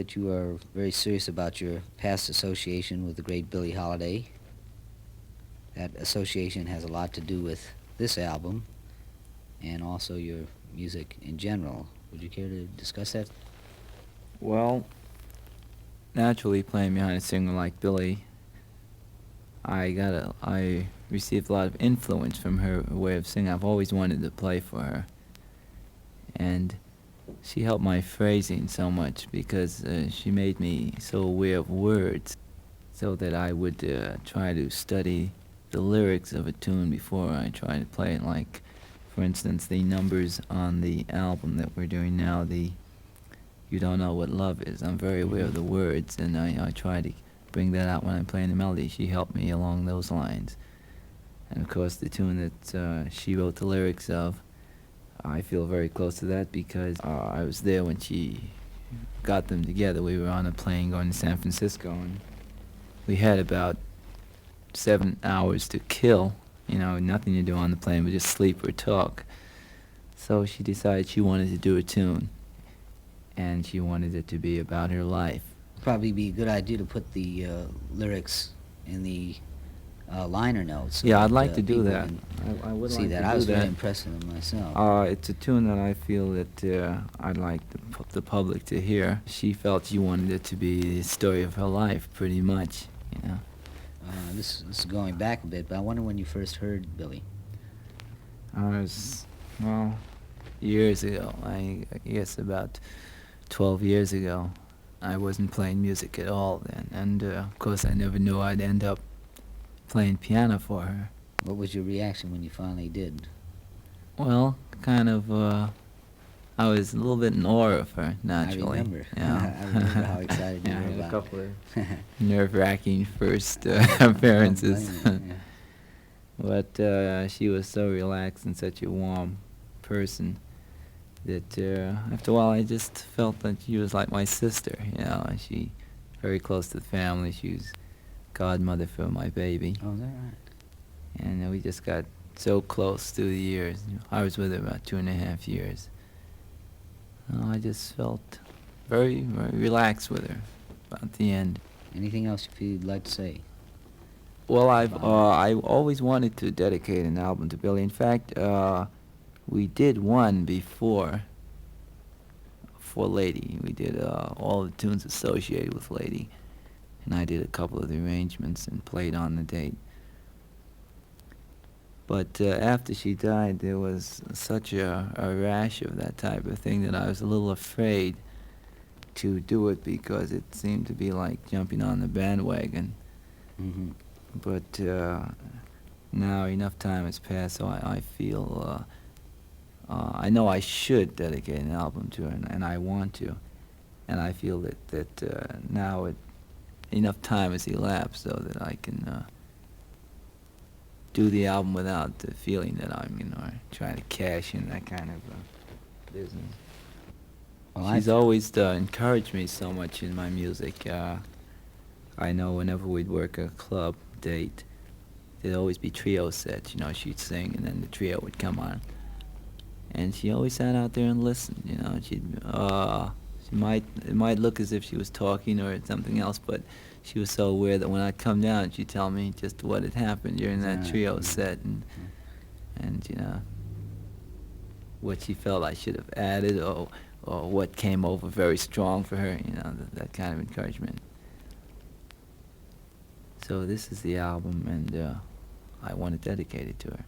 that you are very serious about your past association with the great Billie Holiday. That association has a lot to do with this album and also your music in general. Would you care to discuss that? Well, naturally, playing behind a singer like Billie, I received a lot of influence from her way of singing. I've always wanted to play for her, and she helped my phrasing so much because she made me so aware of words, so that I would try to study the lyrics of a tune before I try to play it. Like, for instance, the numbers on the album that we're doing now, the "You Don't Know What Love Is." I'm very aware of the words, and I try to bring that out when I'm playing the melody. She helped me along those lines. And of course, the tune that she wrote the lyrics of, I feel very close to that because I was there when she got them together. We were on a plane going to San Francisco, and we had about 7 hours to kill. You know, nothing to do on the plane but just sleep or talk. So she decided she wanted to do a tune, and she wanted it to be about her life. Probably be a good idea to put the lyrics in the liner notes. So Yeah, I'd that, like to do people that. can I would see like that. to I do was very that. impressed with it myself. It's a tune that I feel that I'd like the public to hear. She felt she wanted it to be the story of her life, pretty much, you know. This is going back a bit, but I wonder when you first heard Billy. I was, well, years ago. I guess about 12 years ago. I wasn't playing music at all then, and of course I never knew I'd end up playing piano for her. What was your reaction when you finally did? Well, kind of, I was a little bit in awe of her, naturally. I remember. Yeah. I remember how excited you Yeah, I were had a about couple of it. nerve-wracking first Don't appearances. blame you, yeah. But she was so relaxed and such a warm person that after a while I just felt that she was like my sister, you know, and she very close to the family. She was godmother for my baby. Oh, is that right? And we just got so close through the years. I was with her about 2.5 years. I just felt very, very relaxed with her about the end. Anything else you feel you'd like to say? Well, I always wanted to dedicate an album to Billy. In fact, we did one before for Lady. We did all the tunes associated with Lady, and I did a couple of the arrangements and played on the date. But after she died, there was such a rash of that type of thing that I was a little afraid to do it because it seemed to be like jumping on the bandwagon. Mm-hmm. But now enough time has passed, so I feel I know I should dedicate an album to her, and I want to, and I feel that now enough time has elapsed so that I can do the album without the feeling that I'm trying to cash in that kind of business. Well, She's always encouraged me so much in my music. I know whenever we'd work a club date, there'd always be trio sets. You know, she'd sing, and then the trio would come on. And she always sat out there and listened. You know, it might look as if she was talking or something else, but she was so aware that when I'd come down, she'd tell me just what had happened during that trio set, and you know, what she felt I should have added, or what came over very strong for her. You know, that kind of encouragement. So this is the album, and I want to dedicate it to her.